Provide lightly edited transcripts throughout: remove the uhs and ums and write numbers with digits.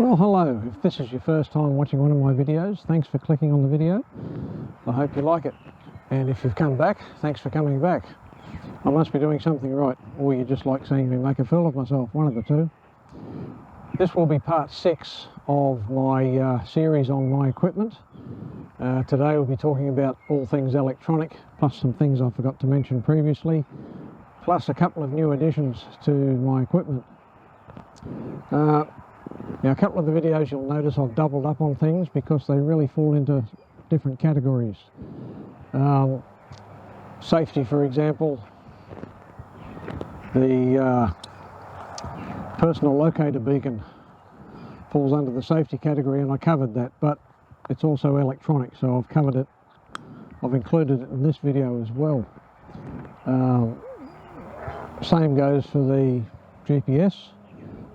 Well, hello. If this is your first time watching one of my videos, thanks for clicking on the video. I hope you like it. And if you've come back, thanks for coming back. I must be doing something right, or you just like seeing me make a fool of myself, one of the two. This will be part 6 of my series on my equipment. Today we'll be talking about all things electronic, plus some things I forgot to mention previously, plus a couple of new additions to my equipment. Now, a couple of the videos you'll notice I've doubled up on things because they really fall into different categories. Safety, for example, the personal locator beacon falls under the safety category, and I covered that, but it's also electronic, so I've covered it. I've included it in this video as well. Same goes for the GPS.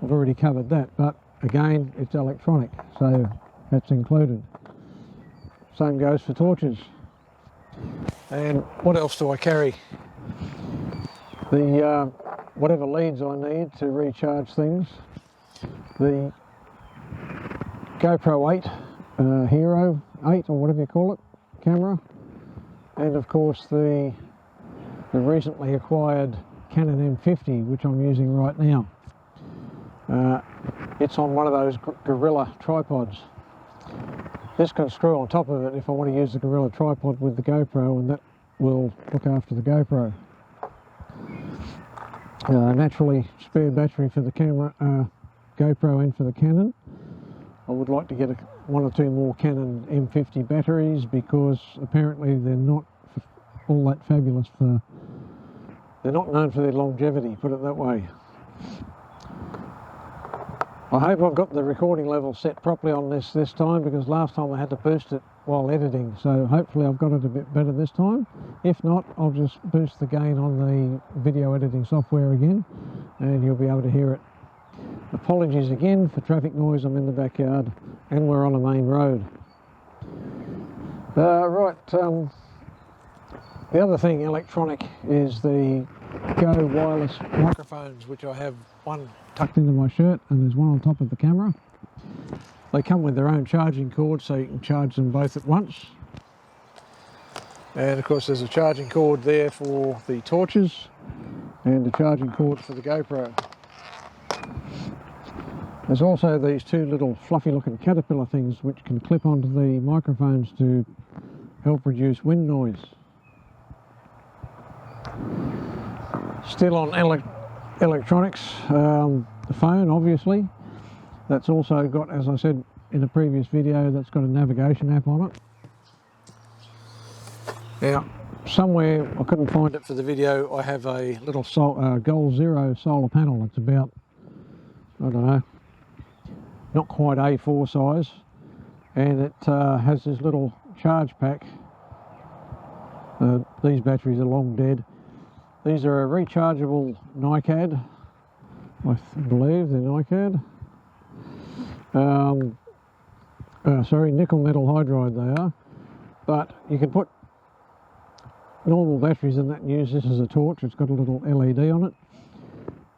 I've already covered that, but again, it's electronic, so that's included. Same goes for torches. And what else do I carry? The whatever leads I need to recharge things. The GoPro 8, Hero 8 or whatever you call it, camera. And of course the recently acquired Canon M50, which I'm using right now. It's on one of those Gorilla tripods. This can screw on top of it if I want to use the Gorilla tripod with the GoPro, and that will look after the GoPro. Naturally, spare battery for the camera, GoPro and for the Canon. I would like to get one or two more Canon M50 batteries because apparently they're not all that fabulous they're not known for their longevity, put it that way. I hope I've got the recording level set properly on this time, because last time I had to boost it while editing, so hopefully I've got it a bit better this time. If not, I'll just boost the gain on the video editing software again and you'll be able to hear it. Apologies again for traffic noise, I'm in the backyard and we're on a main road. The other thing electronic is the Go wireless microphones, which I have one tucked into my shirt and there's one on top of the camera. They come with their own charging cord, so you can charge them both at once. And of course there's a charging cord there for the torches and a charging cord for the GoPro. There's also these two little fluffy looking caterpillar things which can clip onto the microphones to help reduce wind noise. Still on electronics, the phone obviously, that's also got, as I said in a previous video, that's got a navigation app on it. Now somewhere, I couldn't find it for the video, I have a little Goal Zero solar panel. It's about, I don't know, not quite A4 size, and it has this little charge pack. These batteries are long dead. These are a rechargeable NiCad, I believe they're NiCad. Sorry, nickel metal hydride they are. But you can put normal batteries in that and use this as a torch. It's got a little LED on it.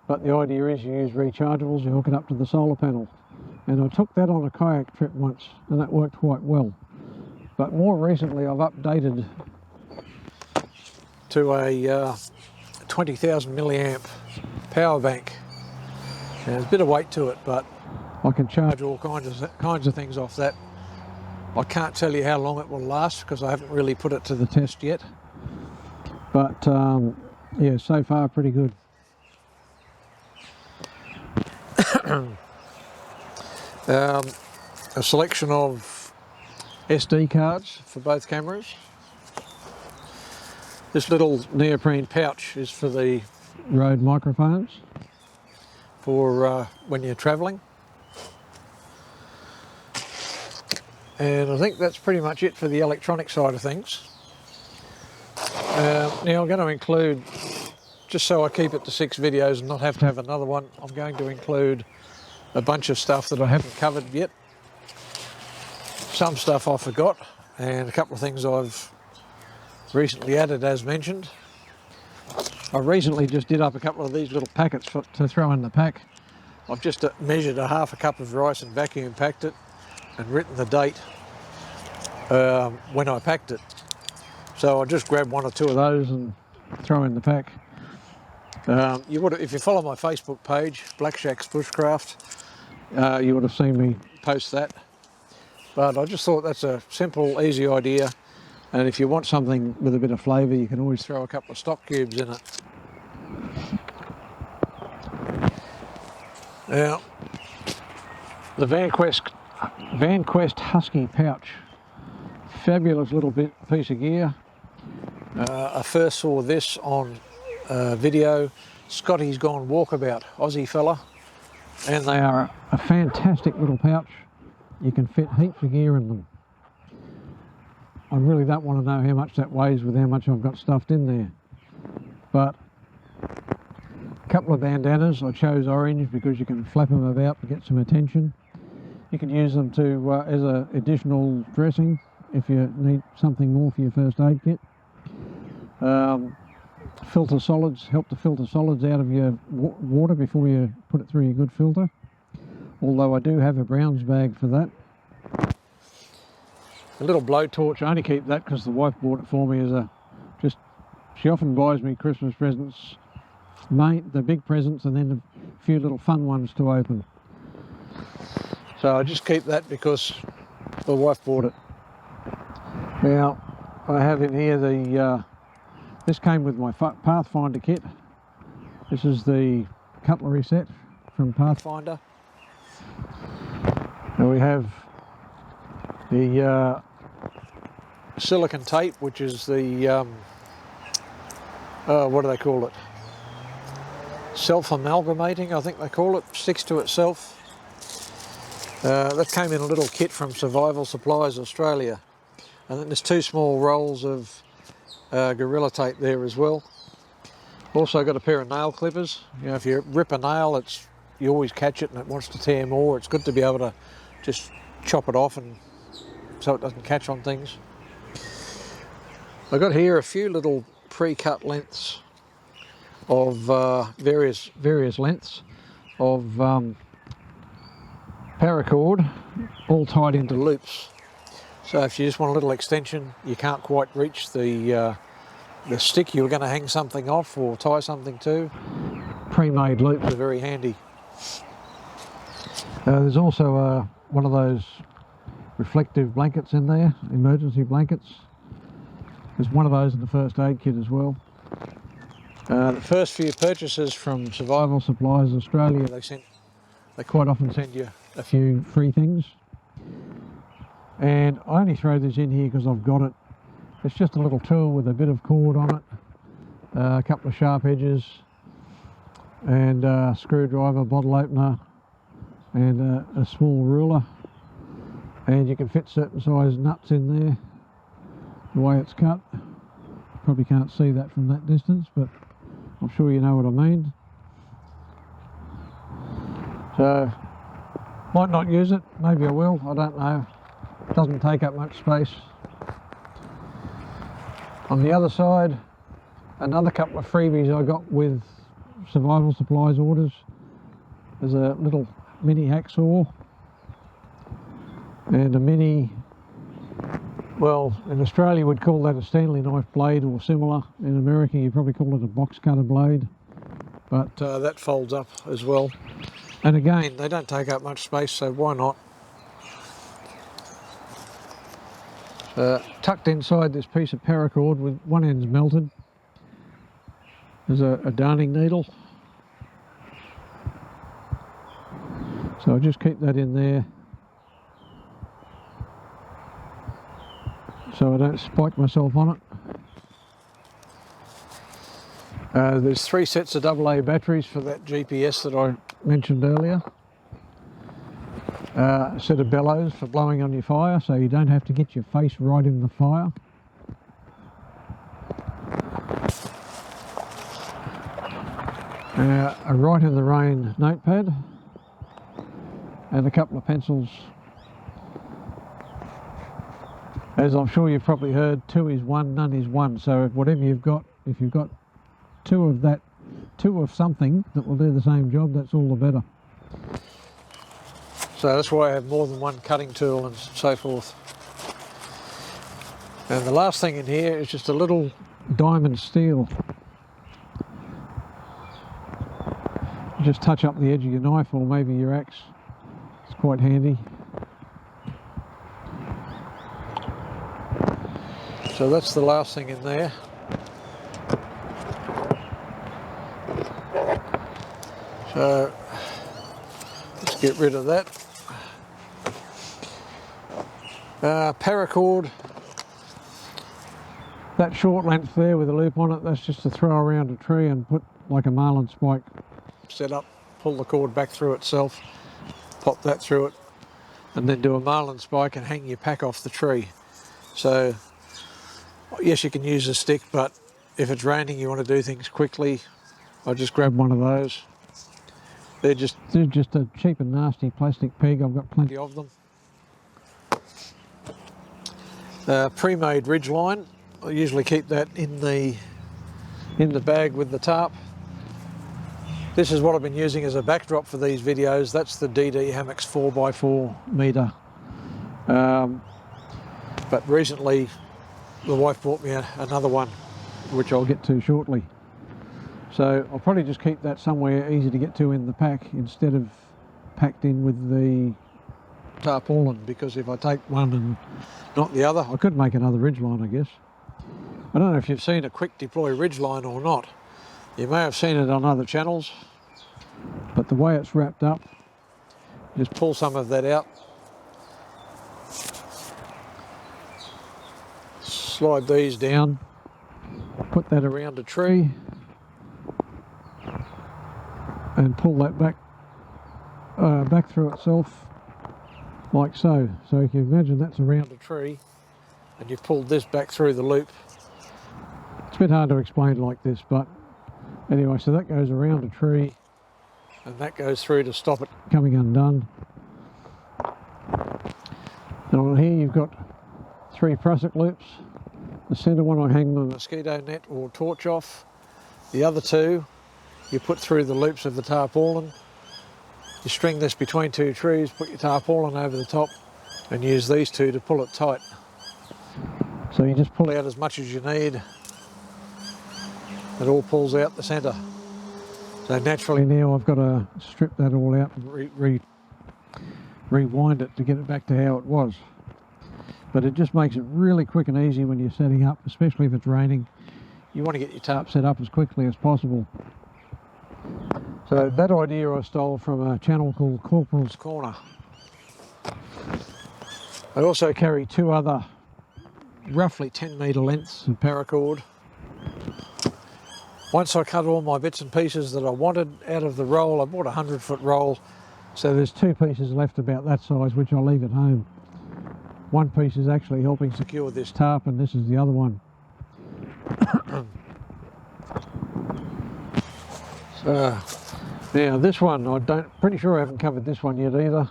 But the idea is you use rechargeables, you hook it up to the solar panel. And I took that on a kayak trip once and that worked quite well. But more recently I've updated to a 20,000 milliamp power bank. And there's a bit of weight to it, but I can charge all kinds of things off that. I can't tell you how long it will last because I haven't really put it to the test yet. But yeah, so far pretty good. A selection of SD cards for both cameras. This little neoprene pouch is for the Rode microphones for when you're travelling. And I think that's pretty much it for the electronic side of things. Now I'm going to include, just so I keep it to 6 videos and not have to have another one, I'm going to include a bunch of stuff that I haven't covered yet. Some stuff I forgot, and a couple of things I've recently added as mentioned. I recently just did up a couple of these little packets to throw in the pack I've just measured a half a cup of rice and vacuum packed it and written the date when I packed it. So I just grabbed 1 or 2 of those and throw in the pack. You would, if you follow my Facebook page, Black Shack's Bushcraft, you would have seen me post that. But I just thought that's a simple, easy idea. And if you want something with a bit of flavour, you can always throw a couple of stock cubes in it. Now, the VanQuest Husky pouch, fabulous little piece of gear. I first saw this on video. Scotty's Gone Walkabout, Aussie fella, and they are a fantastic little pouch. You can fit heaps of gear in them. I really don't want to know how much that weighs with how much I've got stuffed in there, but a couple of bandanas. I chose orange because you can flap them about to get some attention. You can use them to as an additional dressing if you need something more for your first aid kit. Filter solids, help to filter solids out of your water before you put it through your good filter. Although I do have a Browns bag for that. A little blowtorch, I only keep that because the wife bought it for me as a, she often buys me Christmas presents, the big presents and then a few little fun ones to open. So I just keep that because the wife bought it. Now I have in here this came with my Pathfinder kit. This is the cutlery set from Pathfinder. Now we have the silicone tape, which is the, what do they call it? Self-amalgamating, I think they call it, sticks to itself. That came in a little kit from Survival Supplies Australia. And then there's 2 small rolls of Gorilla Tape there as well. Also got a pair of nail clippers. You know, if you rip a nail, you always catch it and it wants to tear more. It's good to be able to just chop it off and so it doesn't catch on things. I've got here a few little pre-cut lengths of various lengths of paracord, all tied into loops. So if you just want a little extension, you can't quite reach the stick you're going to hang something off or tie something to, pre-made loops are very handy. There's also one of those reflective blankets in there, emergency blankets. There's one of those in the first aid kit as well. The first few purchases from Survival Supplies Australia, they quite often send you a few free things. And I only throw this in here because I've got it. It's just a little tool with a bit of cord on it, a couple of sharp edges, and a screwdriver, bottle opener, and a small ruler. And you can fit certain size nuts in there, the way it's cut. Probably can't see that from that distance, but I'm sure you know what I mean. So, might not use it, maybe I will, I don't know. It doesn't take up much space. On the other side, another couple of freebies I got with Survival Supplies orders. There's a little mini hacksaw and a mini, well, in Australia we'd call that a Stanley knife blade or similar. In America you probably call it a box cutter blade, but that folds up as well. And again, they don't take up much space, so why not? Tucked inside this piece of paracord with one end's melted, there's a darning needle. So I'll just keep that in there so I don't spike myself on it. There's 3 sets of AA batteries for that GPS that I mentioned earlier. A set of bellows for blowing on your fire so you don't have to get your face right in the fire. A Right in the Rain notepad and a couple of pencils. As I'm sure you've probably heard, 2 is 1, none is 1. So whatever you've got, if you've got 2 of that, 2 of something that will do the same job, that's all the better. So that's why I have more than one cutting tool and so forth. And the last thing in here is just a little diamond steel. Just touch up the edge of your knife or maybe your axe. It's quite handy. So that's the last thing in there. So let's get rid of that. Paracord. That short length there with a loop on it, that's just to throw around a tree and put like a marlin spike set up, pull the cord back through itself, pop that through it, and then do a marlin spike and hang your pack off the tree. So yes, you can use a stick, but if it's raining, you want to do things quickly, I just grab one of those. They're just a cheap and nasty plastic peg. I've got plenty of them. Pre-made ridge line. I usually keep that in the bag with the tarp. This is what I've been using as a backdrop for these videos. That's the DD Hammocks 4x4 meter. But recently the wife bought me another one, which I'll get to shortly. So I'll probably just keep that somewhere easy to get to in the pack instead of packed in with the tarpaulin, because if I take one and not the other, I could make another ridgeline, I guess. I don't know if you've seen a quick deploy ridgeline or not. You may have seen it on other channels, but the way it's wrapped up, just pull some of that out, slide these down, put that around a tree, and pull that back through itself like so. So if you imagine that's around a tree and you've pulled this back through the loop. It's a bit hard to explain like this, but anyway, so that goes around a tree and that goes through to stop it coming undone. And on here you've got 3 prusik loops. The centre one I hang my mosquito net or torch off. The other 2 you put through the loops of the tarpaulin. You string this between 2 trees, put your tarpaulin over the top and use these 2 to pull it tight. So you just pull out as much as you need. It all pulls out the centre. So naturally now I've got to strip that all out and rewind it to get it back to how it was. But it just makes it really quick and easy when you're setting up, especially if it's raining. You want to get your tarp set up as quickly as possible. So that idea I stole from a channel called Corporal's Corner. I also carry 2 other roughly 10 metre lengths of paracord. Once I cut all my bits and pieces that I wanted out of the roll, I bought a 100-foot roll, so there's 2 pieces left about that size, which I'll leave at home. One piece is actually helping secure this tarp, and this is the other one. So now this one, pretty sure I haven't covered this one yet either.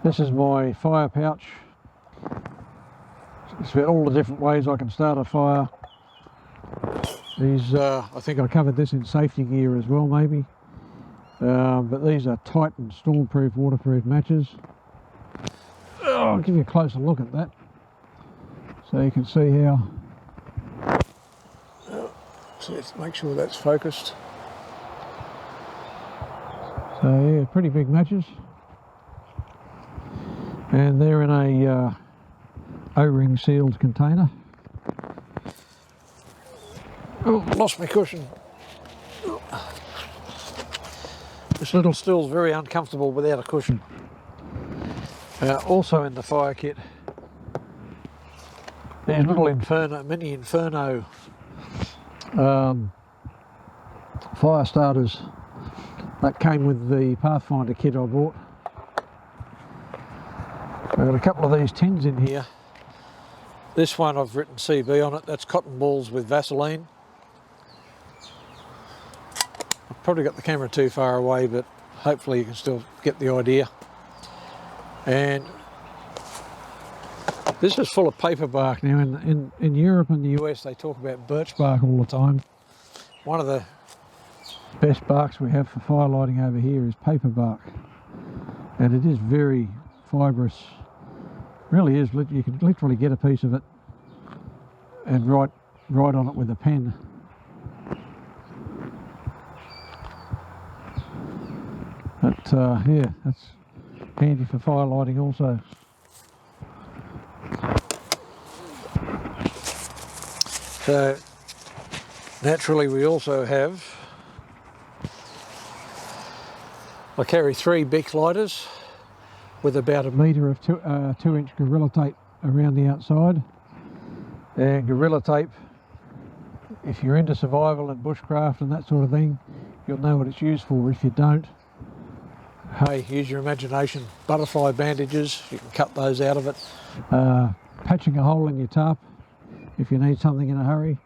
This is my fire pouch. It's about all the different ways I can start a fire. These, I think I covered this in safety gear as well, maybe. But these are Titan stormproof, waterproof matches. Oh, I'll give you a closer look at that, so you can see how. So let's make sure that's focused. So yeah, pretty big matches, and they're in a O-ring sealed container. Oh, lost my cushion. This little stool's very uncomfortable without a cushion. Also in the fire kit, there's little mini Inferno Firestarters that came with the Pathfinder kit I bought. I've got a couple of these tins in here. This one I've written CB on it, that's cotton balls with Vaseline. I've probably got the camera too far away, but hopefully you can still get the idea. And this is full of paper bark. Now in Europe and the US they talk about birch bark all the time. One of the best barks we have for fire lighting over here is paper bark. and it is very fibrous. Really is. You can literally get a piece of it and write on it with a pen. But yeah, that's handy for fire lighting also. So naturally we also have, I carry 3 Bic lighters with about 1 metre of 2-inch Gorilla Tape around the outside. And Gorilla Tape, if you're into survival and bushcraft and that sort of thing, you'll know what it's used for. If you don't, hey, use your imagination. Butterfly bandages, you can cut those out of it. Patching a hole in your tarp if you need something in a hurry.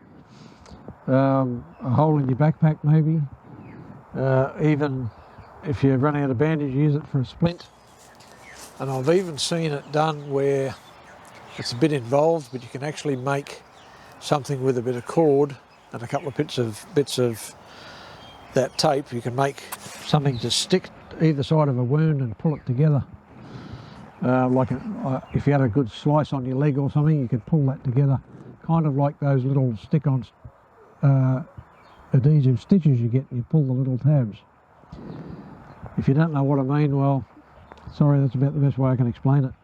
A hole in your backpack maybe. Even if you run out of bandage, use it for a splint. And I've even seen it done where it's a bit involved, but you can actually make something with a bit of cord and a couple of bits of that tape. You can make something to stick either side of a wound and pull it together. If you had a good slice on your leg or something, you could pull that together, kind of like those little stick-on adhesive stitches you get and you pull the little tabs. If you don't know what I mean, well, sorry, that's about the best way I can explain it.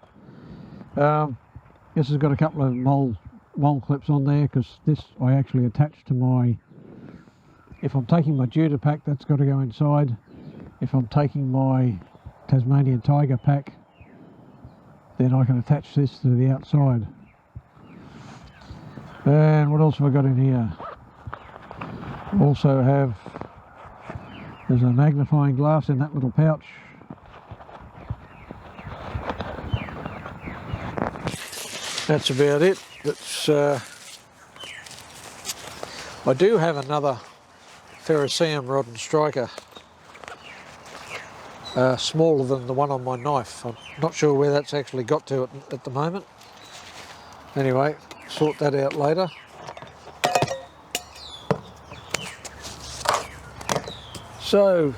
This has got a couple of mole clips on there, because this I actually attach to my, if I'm taking my Judah pack, that's got to go inside. If I'm taking my Tasmanian Tiger pack, then I can attach this to the outside. And what else have I got in here? Also have, there's a magnifying glass in that little pouch. That's about it. That's, I do have another ferrocerium rod and striker, smaller than the one on my knife. I'm not sure where that's actually got to at the moment. Anyway, sort that out later. So,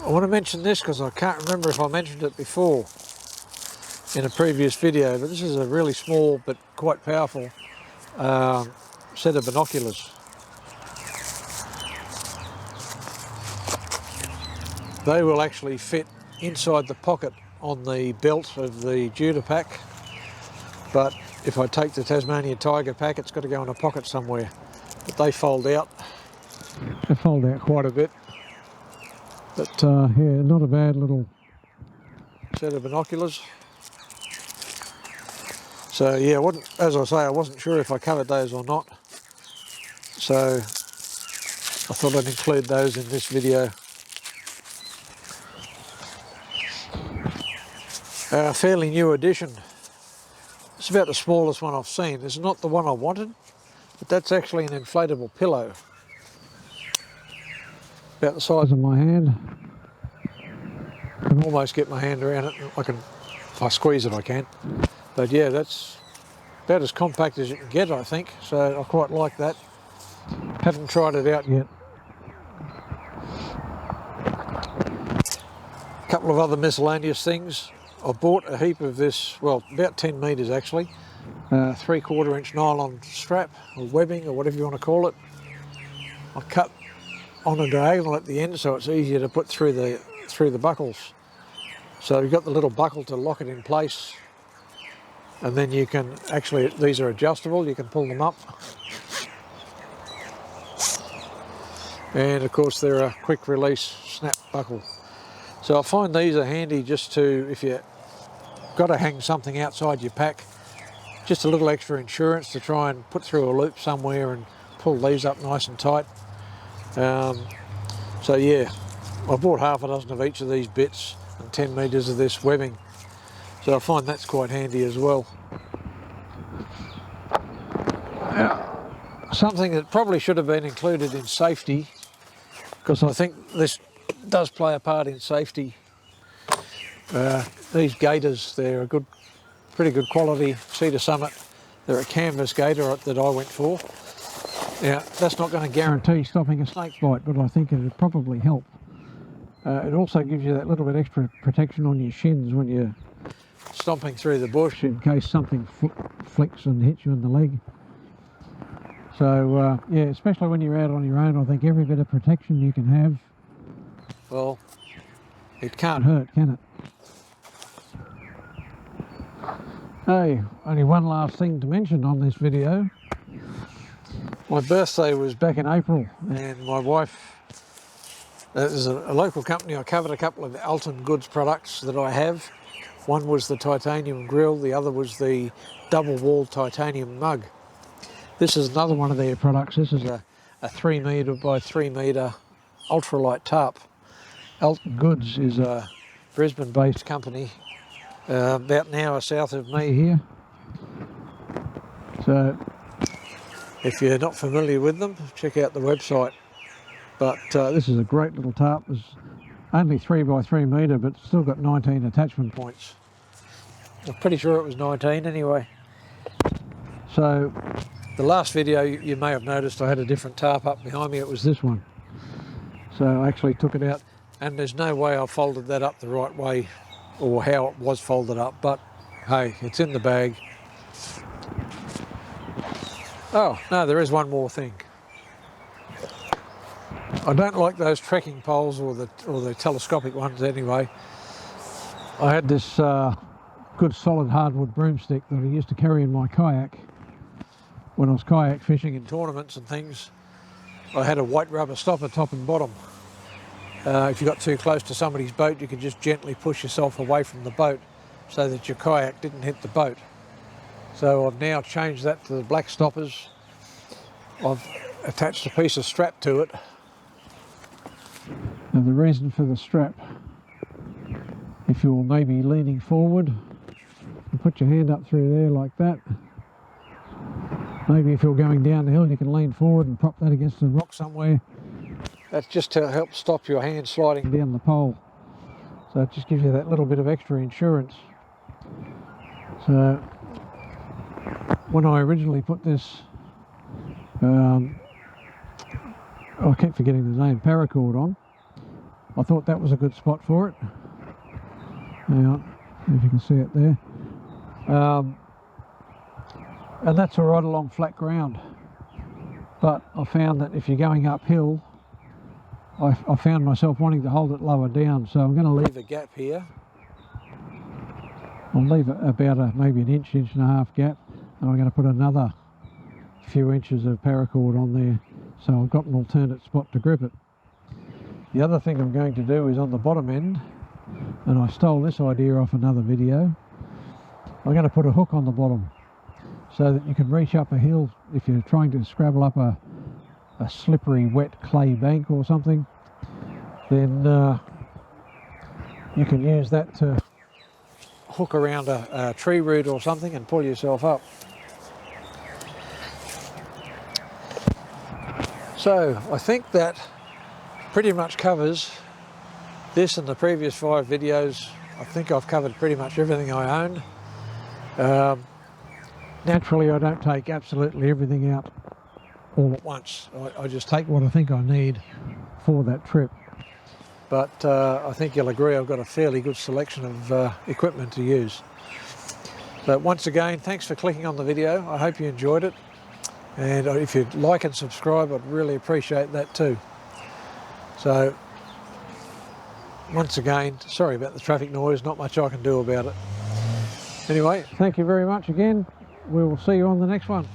I want to mention this because I can't remember if I mentioned it before in a previous video, but this is a really small but quite powerful set of binoculars. They will actually fit inside the pocket on the belt of the Judah pack, but if I take the Tasmanian Tiger pack, it's got to go in a pocket somewhere. But they fold out. They fold out quite a bit. But yeah, not a bad little set of binoculars. So yeah, as I say, I wasn't sure if I covered those or not. So I thought I'd include those in this video. A fairly new addition. It's about the smallest one I've seen. It's not the one I wanted, but that's actually an inflatable pillow. About the size of my hand. I can almost get my hand around it. If I squeeze it, I can. But yeah, that's about as compact as you can get, I think. So I quite like that. Haven't tried it out yet. A couple of other miscellaneous things. I bought a heap of this, well, about 10 metres actually, 3/4 inch nylon strap or webbing or whatever you want to call it. I cut on a diagonal at the end so it's easier to put through the buckles. So you've got the little buckle to lock it in place, and then you can actually, these are adjustable, you can pull them up. And of course they're a quick release snap buckle. So I find these are handy just to, if you got to hang something outside your pack, just a little extra insurance to try and put through a loop somewhere and pull these up nice and tight. So yeah, I bought half a dozen of each of these bits and 10 metres of this webbing. So I find that's quite handy as well. Now, something that probably should have been included in safety, because I think this does play a part in safety. These Gators, they're a pretty good quality Cedar Summit. They're a canvas Gator that I went for. Now, that's not going to guarantee stopping a snake bite, but I think it would probably help. It also gives you that little bit extra protection on your shins when you're stomping through the bush, in case something flicks and hits you in the leg. So yeah, especially when you're out on your own, I think every bit of protection you can have, well, it can't hurt, can it? Hey, only one last thing to mention on this video. My birthday was back in April, and my wife, there's a local company, I covered a couple of Alton Goods products that I have. One was the titanium grill, the other was the double-walled titanium mug. This is another one of their products. This is a 3 metre by 3 metre ultralight tarp. Alton Goods is a Brisbane-based company, about an hour south of me here. So if you're not familiar with them, check out the website. But this is a great little tarp. It's only 3 by 3 metre, but still got 19 attachment points. I'm pretty sure it was 19 anyway. So the last video you may have noticed I had a different tarp up behind me. It was this one. So I actually took it out, and there's no way I folded that up the right way or how it was folded up, but hey, it's in the bag. Oh no, there is one more thing. I don't like those trekking poles or the telescopic ones anyway. I had this good solid hardwood broomstick that I used to carry in my kayak when I was kayak fishing in tournaments and things. I had a white rubber stopper top and bottom. If you got too close to somebody's boat, you could just gently push yourself away from the boat so that your kayak didn't hit the boat. So I've now changed that to the black stoppers. I've attached a piece of strap to it. And the reason for the strap, if you're maybe leaning forward, you put your hand up through there like that. Maybe if you're going down the hill, you can lean forward and prop that against a rock somewhere. That's just to help stop your hand sliding down the pole. So it just gives you that little bit of extra insurance. So when I originally put this, I keep forgetting the name, paracord on, I thought that was a good spot for it. Hang on, if you can see it there. And that's all right along flat ground. But I found that if you're going uphill, I found myself wanting to hold it lower down, so I'm going to leave a gap here. I'll leave it about maybe an inch and a half gap, and I'm going to put another few inches of paracord on there, so I've got an alternate spot to grip it. The other thing I'm going to do is on the bottom end, and I stole this idea off another video, I'm going to put a hook on the bottom so that you can reach up a hill if you're trying to scrabble up a slippery wet clay bank or something. Then you can use that to hook around a tree root or something and pull yourself up. So I think that pretty much covers this and the previous 5 videos. I think I've covered pretty much everything I own. Naturally, I don't take absolutely everything out all at once. I just take what I think I need for that trip. But I think you'll agree I've got a fairly good selection of equipment to use. But once again, thanks for clicking on the video. I hope you enjoyed it. And if you'd like and subscribe, I'd really appreciate that too. So, once again, sorry about the traffic noise, not much I can do about it. Anyway, thank you very much again. We will see you on the next one.